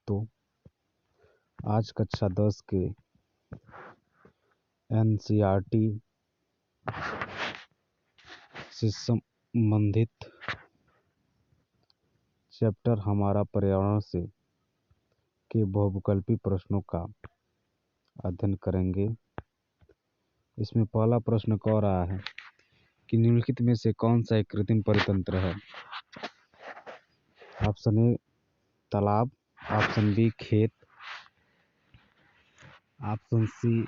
दोस्तों, आज कक्षा 10 के एनसीईआरटी से संबंधित चैप्टर हमारा पर्यावरण से के बहुविकल्पी प्रश्नों का अध्ययन करेंगे। इसमें पहला प्रश्न कह रहा है कि निम्नलिखित में से कौन सा एक कृत्रिम परितंत्र है। ऑप्शन ए तालाब, ऑप्शन बी खेत, ऑप्शन सी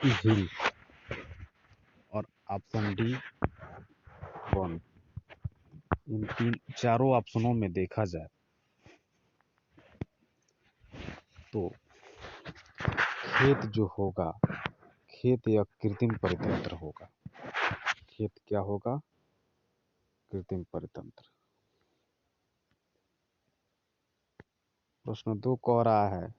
झील और ऑप्शन डी वन। इन चारों ऑप्शनों में देखा जाए तो खेत जो होगा, खेत या कृत्रिम परितंत्र होगा। खेत क्या होगा? कृत्रिम परितंत्र। प्रश्न 2 कह रहा है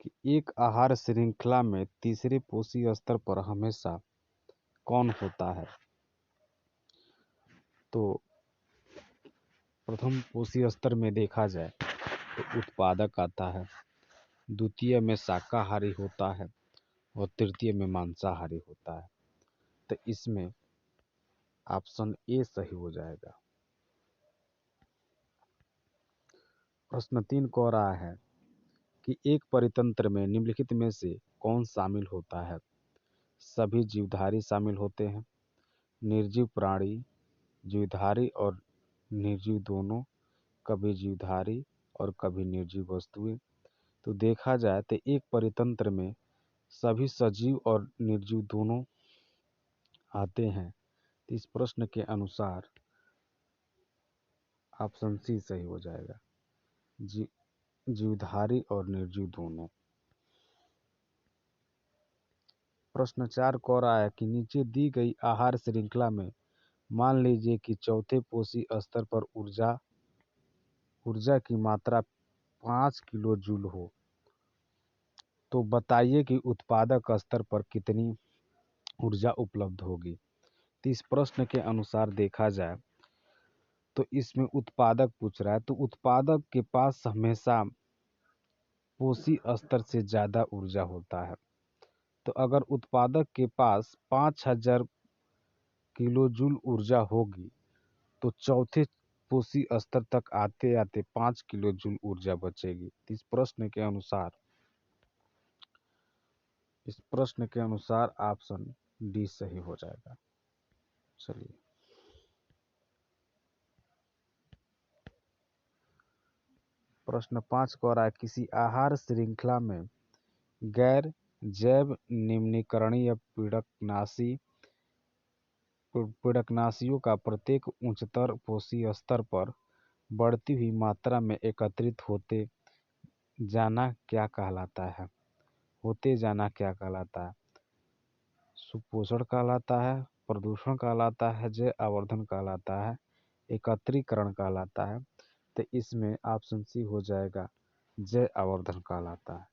कि एक आहार श्रृंखला में तीसरे पोषी स्तर पर हमेशा कौन होता है? तो प्रथम पोषी स्तर में देखा जाए तो उत्पादक आता है, द्वितीय में शाकाहारी होता है और तृतीय में मांसाहारी होता है। तो इसमें ऑप्शन ए सही हो जाएगा। प्रश्न 3 कह रहा है कि एक परितंत्र में निम्नलिखित में से कौन शामिल होता है? सभी जीवधारी शामिल होते हैं, निर्जीव प्राणी, जीवधारी और निर्जीव दोनों, कभी जीवधारी और कभी निर्जीव वस्तुएं। तो देखा जाए तो एक परितंत्र में सभी सजीव और निर्जीव दोनों आते हैं। तो इस प्रश्न के अनुसार ऑप्शन सी सही हो जाएगा, जीवधारी और निर्जीव दोनों। प्रश्न 4 कह रहा है कि नीचे दी गई आहार श्रृंखला में मान लीजिए कि चौथे पोषी स्तर पर ऊर्जा की मात्रा 5 किलो जूल हो, तो बताइए कि उत्पादक स्तर पर कितनी ऊर्जा उपलब्ध होगी। तो इस प्रश्न के अनुसार देखा जाए तो इसमें उत्पादक पूछ रहा है, तो उत्पादक के पास हमेशा पोषी स्तर से ज़्यादा ऊर्जा होता है। तो अगर उत्पादक के पास 5000 किलो जूल ऊर्जा होगी तो चौथे पोषी स्तर तक आते आते 5 किलो जूल ऊर्जा बचेगी। इस प्रश्न के अनुसार ऑप्शन डी सही हो जाएगा। चलिए, प्रश्न 5 कह रहा है किसी आहार श्रृंखला में गैर जैव निम्नीकरणीय पीड़कनाशियों का प्रत्येक उच्चतर पोषी स्तर पर बढ़ती हुई मात्रा में एकत्रित होते जाना क्या कहलाता है? सुपोषण कहलाता है, प्रदूषण कहलाता है, जैव आवर्धन कहलाता है, एकत्रीकरण कहलाता है। तो इसमें ऑप्शन सी हो जाएगा, जैव आवर्धन कहलाता है।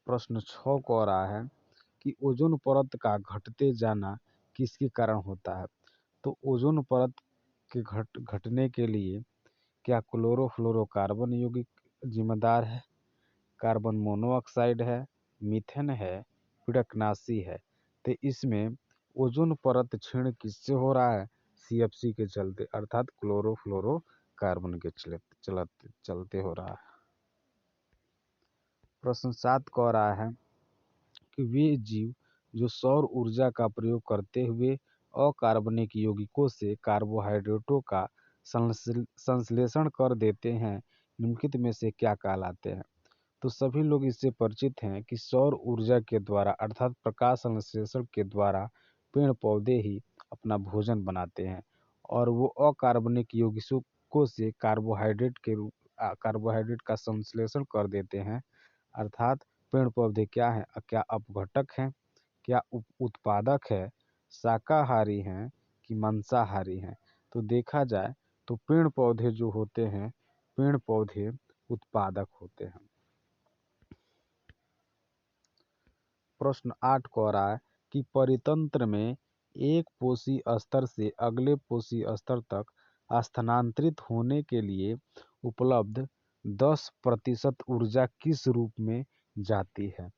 प्रश्न 6 कह रहा है कि ओजोन परत का घटते जाना किसके कारण होता है? तो ओजोन परत के घटने के लिए क्या क्लोरोफ्लोरोकार्बन यौगिक जिम्मेदार है, कार्बन मोनोऑक्साइड है, मीथेन है, पीड़कनाशी है? तो इसमें ओजोन परत क्षीण किससे हो रहा है? सीएफसी के चलते, अर्थात क्लोरोफ्लोरोकार्बन के चलते हो रहा है। प्रश्न 7 कह रहा है कि वे जीव जो सौर ऊर्जा का प्रयोग करते हुए अकार्बनिक यौगिकों से कार्बोहाइड्रेटों का संश्लेषण कर देते हैं, निम्नलिखित में से क्या कहलाते हैं? तो सभी लोग इससे परिचित हैं कि सौर ऊर्जा के द्वारा अर्थात प्रकाश संश्लेषण के द्वारा पेड़ पौधे ही अपना भोजन बनाते हैं और वो अकार्बनिक यौगिकों से कार्बोहाइड्रेट का संश्लेषण कर देते हैं। अर्थात पेड़ पौधे क्या हैं? क्या अपघटक हैं, क्या उत्पादक है, शाकाहारी हैं कि मांसाहारी हैं? तो देखा जाए तो पेड़ पौधे जो होते हैं, पेड़ पौधे उत्पादक होते हैं। प्रश्न 8 कह रहा है कि परितंत्र में एक पोषी स्तर से अगले पोषी स्तर तक स्थानांतरित होने के लिए उपलब्ध 10% ऊर्जा किस रूप में जाती है?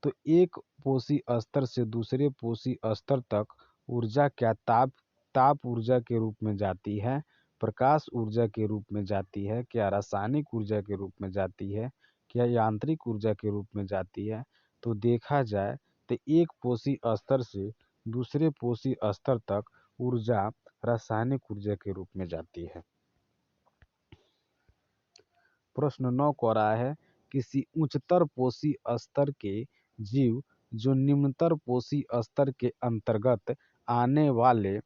तो एक पोषी स्तर से दूसरे पोषी स्तर तक ऊर्जा क्या ताप ऊर्जा के रूप में जाती है, प्रकाश ऊर्जा के रूप में जाती है, क्या रासायनिक ऊर्जा के रूप में जाती है, क्या यांत्रिक ऊर्जा के रूप में जाती है? तो देखा जाए तो एक पोषी स्तर से दूसरे पोषी स्तर तक ऊर्जा रासायनिक ऊर्जा के रूप में जाती है। प्रश्न 9 कह रहा है किसी उच्चतर पोषी स्तर के जीव जो निम्नतर पोषी स्तर के अंतर्गत आने वाले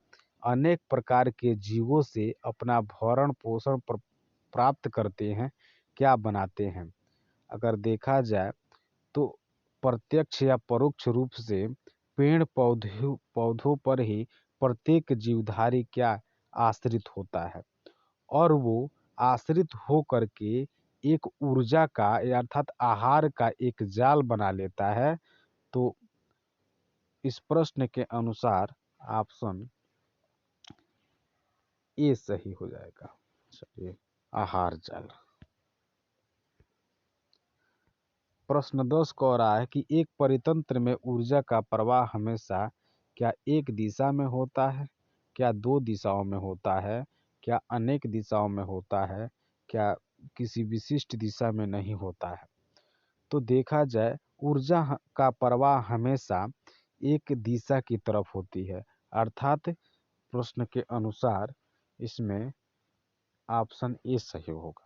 अनेक प्रकार के जीवों से अपना भरण पोषण प्राप्त करते हैं, क्या बनाते हैं? अगर देखा जाए तो प्रत्यक्ष या परोक्ष रूप से पेड़ पौधों पर ही प्रत्येक जीवधारी क्या आश्रित होता है, और वो आश्रित हो करके एक ऊर्जा का अर्थात आहार का एक जाल बना लेता है। तो इस प्रश्न के अनुसार ऑप्शन ए सही हो जाएगा। चलिए, आहार जाल। प्रश्न 10 कह रहा है कि एक परितंत्र में ऊर्जा का प्रवाह हमेशा क्या एक दिशा में होता है, क्या दो दिशाओं में होता है, क्या अनेक दिशाओं में होता है, क्या किसी विशिष्ट दिशा में नहीं होता है? तो देखा जाए ऊर्जा का प्रवाह हमेशा एक दिशा की तरफ होती है, अर्थात प्रश्न के अनुसार इसमें ऑप्शन ए सही होगा।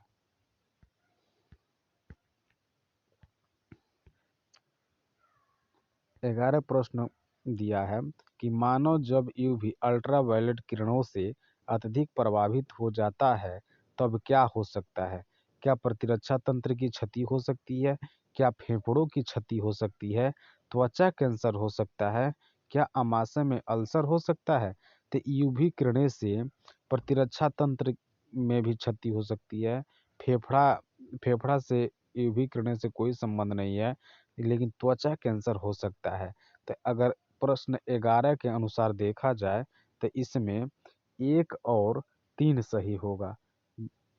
11 प्रश्न दिया है कि मानव जब यूवी अल्ट्रावायलेट किरणों से अत्यधिक प्रभावित हो जाता है तब क्या हो सकता है? क्या प्रतिरक्षा तंत्र की क्षति हो सकती है, क्या फेफड़ों की क्षति हो सकती है, त्वचा कैंसर हो सकता है, क्या आमाशय में अल्सर हो सकता है? तो यूवी किरणें से प्रतिरक्षा तंत्र में भी क्षति हो सकती है। फेफड़ा फेफड़ा से यूवी किरणें से कोई संबंध नहीं है, लेकिन त्वचा कैंसर हो सकता है। तो अगर प्रश्न 11 के अनुसार देखा जाए तो इसमें 1 और 3 सही होगा।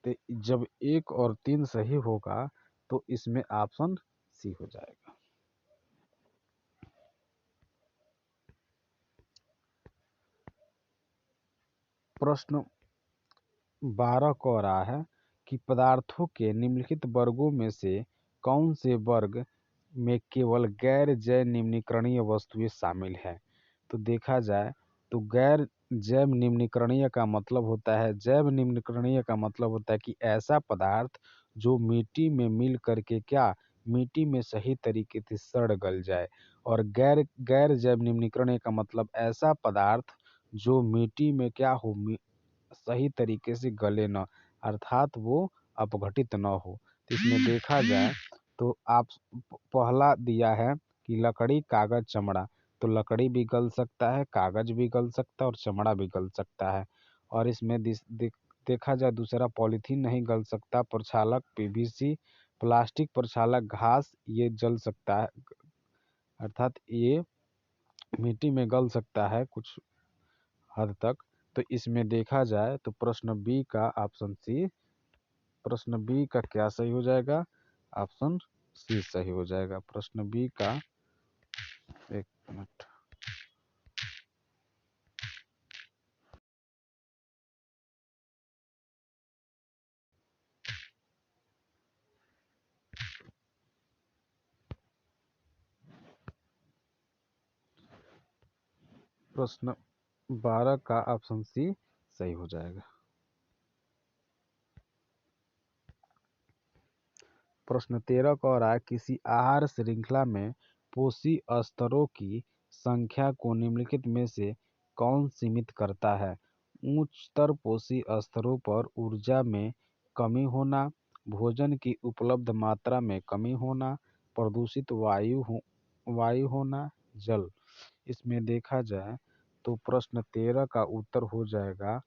तो जब 1 और 3 सही होगा तो इसमें ऑप्शन सी हो जाएगा। प्रश्न 12 कह रहा है कि पदार्थों के निम्नलिखित वर्गों में से कौन से वर्ग में केवल गैर जैव निम्नीकरणीय वस्तुएं शामिल हैं? तो देखा जाए तो गैर जैव निम्नीकरणीय का मतलब होता है, जैव निम्नीकरणीय का मतलब होता है कि ऐसा पदार्थ जो मिट्टी में मिल करके क्या मिट्टी में सही तरीके से सड़ गल जाए, और गैर गैर जैव निम्नीकरणीय का मतलब ऐसा पदार्थ जो मिट्टी में क्या हो सही तरीके से गले न, अर्थात वो अपघटित न हो। तो इसमें देखा जाए तो आप पहला दिया है कि लकड़ी कागज चमड़ा, तो लकड़ी भी गल सकता है, कागज भी गल सकता है और चमड़ा भी गल सकता है। और इसमें देखा जाए दूसरा पॉलीथीन नहीं गल सकता, प्रक्षालक पीवीसी, प्लास्टिक प्रक्षालक घास ये जल सकता है, अर्थात ये मिट्टी में गल सकता है कुछ हद तक। तो इसमें देखा जाए तो प्रश्न बी का ऑप्शन सी, प्रश्न बी का क्या सही हो जाएगा? ऑप्शन सी सही हो जाएगा। प्रश्न बी का, एक मिनट, प्रश्न 12 का ऑप्शन सी सही हो जाएगा। प्रश्न 13 कह रहा है किसी आहार श्रृंखला में पोषी स्तरों की संख्या को निम्नलिखित में से कौन सीमित करता है? उच्चतर पोषी स्तरों पर ऊर्जा में कमी होना, भोजन की उपलब्ध मात्रा में कमी होना, प्रदूषित वायु होना, जल। इसमें देखा जाए तो प्रश्न 13 का उत्तर हो जाएगा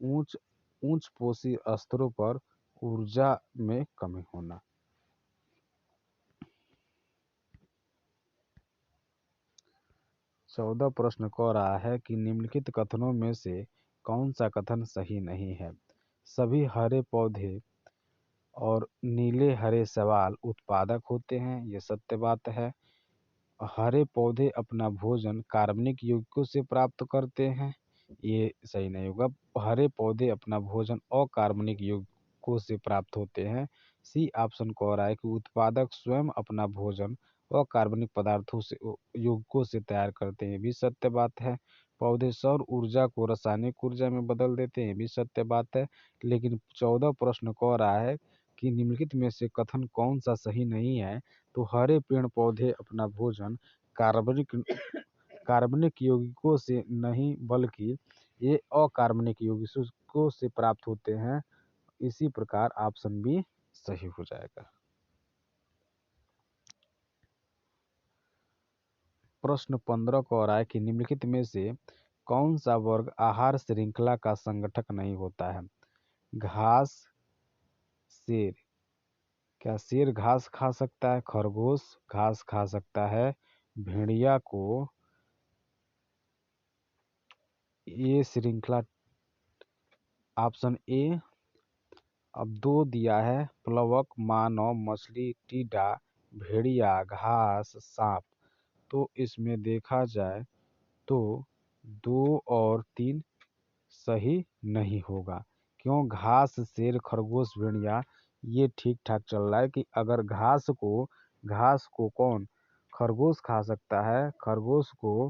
उच्च उच्च पोषी स्तरों पर ऊर्जा में कमी होना। 14 प्रश्न कह रहा है कि निम्नलिखित कथनों में से कौन सा कथन सही नहीं है। सभी हरे पौधे और नीले हरे शैवाल उत्पादक होते हैं, ये सत्य बात है। हरे पौधे अपना भोजन कार्बनिक यौगिकों से प्राप्त करते हैं, ये सही नहीं होगा। हरे पौधे अपना भोजन अकार्बनिक यौगिकों से प्राप्त होते हैं। सी ऑप्शन कह रहा है कि उत्पादक स्वयं अपना भोजन अकार्बनिक पदार्थों से यौगिकों से तैयार करते हैं, भी सत्य बात है। पौधे सौर ऊर्जा को रासायनिक ऊर्जा में बदल देते हैं, भी सत्य बात है। लेकिन 14 प्रश्न कह रहा है कि निम्नलिखित में से कथन कौन सा सही नहीं है। तो हरे पेड़ पौधे अपना भोजन कार्बनिक कार्बनिक यौगिकों से नहीं बल्कि ये अकार्बनिक यौगिकों से प्राप्त होते हैं। इसी प्रकार ऑप्शन बी सही हो जाएगा। प्रश्न 15 कह रहा है कि निम्नलिखित में से कौन सा वर्ग आहार श्रृंखला का संगठक नहीं होता है। घास, शेर, क्या शेर घास खा सकता है? खरगोश घास खा सकता है? भेड़िया को ये श्रृंखला, ऑप्शन ए। अब दो दिया है, प्लवक, मानव, मछली, टीडा, भेड़िया, घास, सांप। तो इसमें देखा जाए तो 2 और 3 सही नहीं होगा। क्यों? घास, शेर, खरगोश, भेड़िया ये ठीक ठाक चल रहा है कि अगर घास को कौन खरगोश खा सकता है, खरगोश को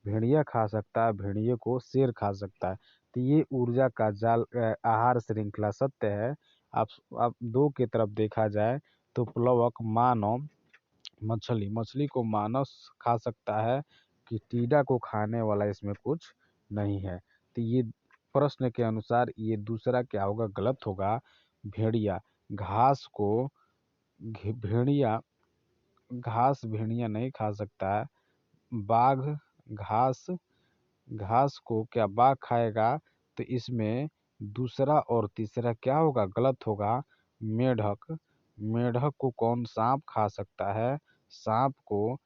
भेड़िया खा सकता है, भेड़िए को शेर खा सकता है। तो ये ऊर्जा का जाल आहार श्रृंखला सत्य है। आप दो की तरफ देखा जाए तो प्लवक, मानव, मछली को मानव खा सकता है कि टीडा को खाने वाला इसमें कुछ नहीं है। तो ये प्रश्न के अनुसार ये दूसरा क्या होगा? गलत होगा। भेड़िया घास को भेड़िया घास भेड़िया नहीं खा सकता है। बाघ घास घास को क्या बाघ खाएगा? तो इसमें दूसरा और तीसरा क्या होगा? गलत होगा। मेढक मेढक को कौन सांप खा सकता है? सांप को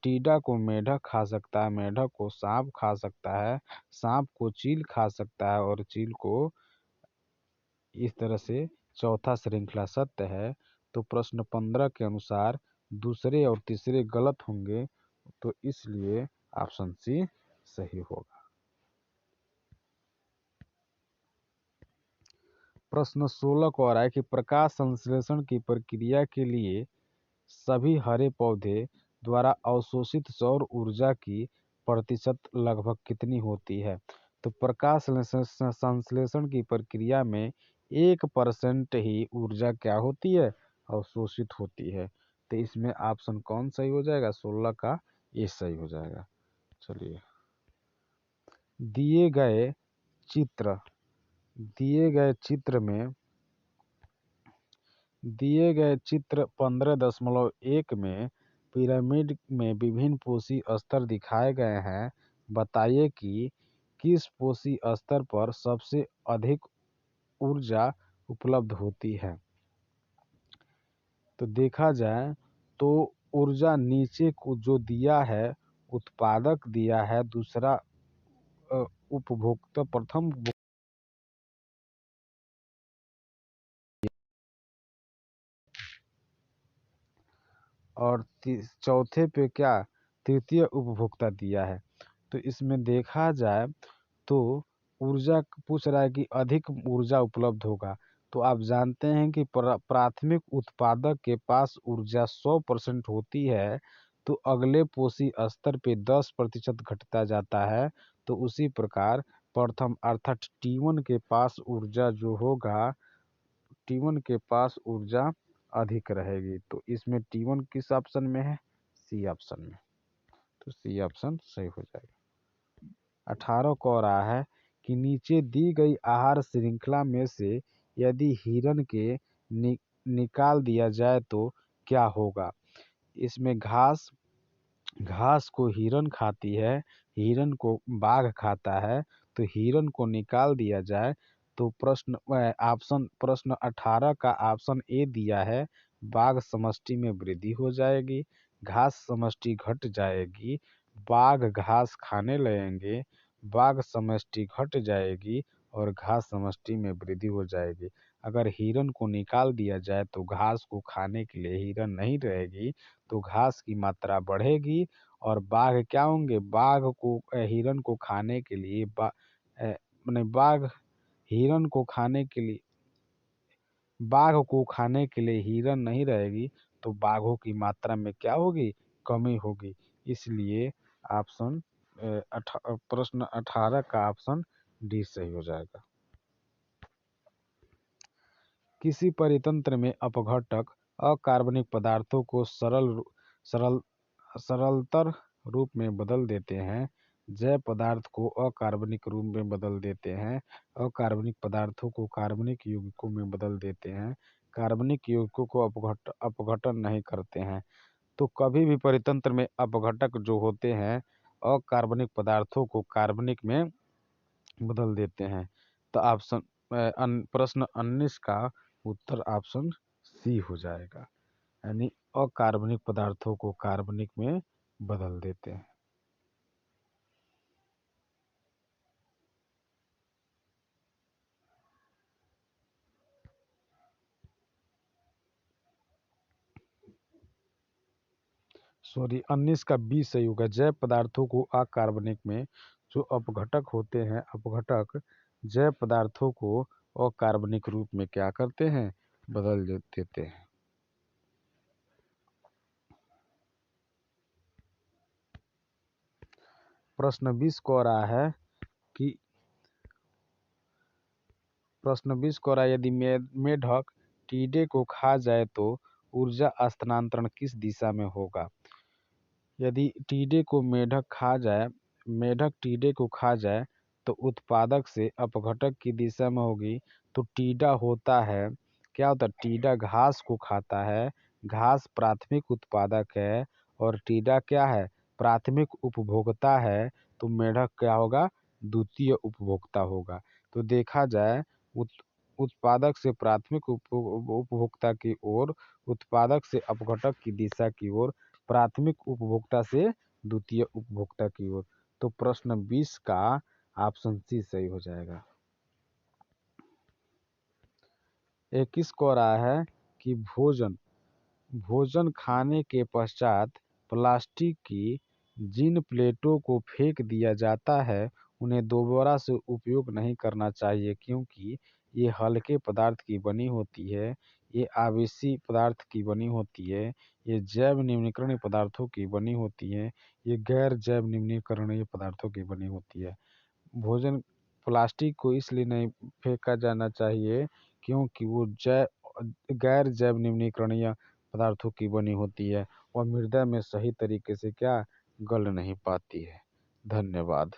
टीडा को मेढक खा सकता है, मेढक को सांप खा सकता है, सांप को चील खा सकता है और चील को इस तरह से चौथा श्रृंखला सत्य है। तो प्रश्न 15 के अनुसार दूसरे और तीसरे गलत होंगे, तो इसलिए ऑप्शन सी सही होगा। प्रश्न 16 को आ रहा है कि प्रकाश संश्लेषण की प्रक्रिया के लिए सभी हरे पौधे द्वारा अवशोषित सौर ऊर्जा की प्रतिशत लगभग कितनी होती है। तो प्रकाश संश्लेषण की प्रक्रिया में 1% ही ऊर्जा क्या होती है? अवशोषित होती है। तो इसमें ऑप्शन कौन सही हो जाएगा? 16 का ये सही हो जाएगा। चलिए, दिए गए चित्र दिए गए चित्र में दिए गए चित्र 15.1 में पिरामिड में विभिन्न पोषी स्तर दिखाए गए हैं। बताइए कि किस पोषी स्तर पर सबसे अधिक ऊर्जा उपलब्ध होती है। तो देखा जाए तो ऊर्जा नीचे को जो दिया है, उत्पादक दिया है, दूसरा उपभोक्ता, प्रथम और चौथे पे क्या तृतीय उपभोक्ता दिया है। तो इसमें देखा जाए तो ऊर्जा पूछ रहा है कि अधिक ऊर्जा उपलब्ध होगा। तो आप जानते हैं कि प्राथमिक उत्पादक के पास ऊर्जा 100% होती है, तो अगले पोषी स्तर पे 10% घटता जाता है। तो उसी प्रकार प्रथम अर्थात T1 के पास ऊर्जा जो होगा, T1 के पास ऊर्जा अधिक रहेगी। तो इसमें T1 किस ऑप्शन में है? सी ऑप्शन में। तो सी ऑप्शन सही हो जाएगा। 18 कह रहा है कि नीचे दी गई आहार श्रृंखला में से यदि हिरण के निकाल दिया जाए तो क्या होगा। इसमें घास को हिरण खाती है, हिरण को बाघ खाता है। तो हिरण को निकाल दिया जाए तो प्रश्न 18 का ऑप्शन ए दिया है, बाघ समष्टि में वृद्धि हो जाएगी, घास समष्टि घट जाएगी, बाघ घास खाने लगेंगे, बाघ समष्टि घट जाएगी और घास समष्टि में वृद्धि हो जाएगी। अगर हिरन को निकाल दिया जाए तो घास को खाने के लिए हिरन नहीं रहेगी, तो घास की मात्रा बढ़ेगी और बाघ क्या होंगे, हिरन को खाने के लिए माने हिरन को खाने के लिए बाघ को खाने के लिए हिरन नहीं रहेगी, तो बाघों की मात्रा में क्या होगी, कमी होगी। इसलिए ऑप्शन प्रश्न 18 का ऑप्शन डी सही हो जाएगा। किसी परितंत्र में अपघटक अकार्बनिक पदार्थों को सरल सरलतर रूप में बदल देते हैं, जैव पदार्थ को अकार्बनिक रूप में बदल देते हैं, अकार्बनिक पदार्थों को कार्बनिक यौगिकों में बदल देते हैं, कार्बनिक यौगिकों को अपघटन नहीं करते हैं। तो कभी भी परितंत्र में अपघटक जो होते हैं अकार्बनिक पदार्थों को कार्बनिक में बदल देते हैं। तो प्रश्न 19 का उत्तर ऑप्शन सी हो जाएगा, यानी अकार्बनिक पदार्थों को कार्बनिक में बदल देते हैं। सॉरी, 19 का बी सही होगा। जैव पदार्थों को अकार्बनिक में, जो अपघटक होते हैं, अपघटक जैव पदार्थों को अकार्बनिक रूप में क्या करते हैं, बदल देते हैं। प्रश्न 20 को रहा है कि यदि मेढक टीडे को खा जाए तो ऊर्जा स्थानांतरण किस दिशा में होगा। यदि मेढक टीडे को खा जाए तो उत्पादक से अपघटक की दिशा में होगी। तो टीडा होता है, क्या होता है, टीडा घास को खाता है, घास प्राथमिक उत्पादक है और टीडा क्या है, प्राथमिक उपभोक्ता है। तो मेढक क्या होगा, द्वितीय उपभोक्ता होगा। तो देखा जाए उत्पादक से प्राथमिक उपभोक्ता की ओर, उत्पादक से अपघटक की दिशा की ओर, प्राथमिक उपभोक्ता से द्वितीय उपभोक्ता की ओर। तो प्रश्न 20 का ऑप्शन सी सही हो जाएगा। 21 को रहा है कि भोजन खाने के पश्चात प्लास्टिक की जिन प्लेटों को फेंक दिया जाता है उन्हें दोबारा से उपयोग नहीं करना चाहिए, क्योंकि ये हल्के पदार्थ की बनी होती है, ये आवेशी पदार्थ की बनी होती है, ये जैव निम्नीकरणीय पदार्थों की बनी होती है, ये गैर जैव निम्नीकरणीय पदार्थों की बनी होती है। भोजन प्लास्टिक को इसलिए नहीं फेंका जाना चाहिए क्योंकि वो गैर जैव निम्नीकरणीय पदार्थों की बनी होती है और मृदा में सही तरीके से क्या गल नहीं पाती है। धन्यवाद।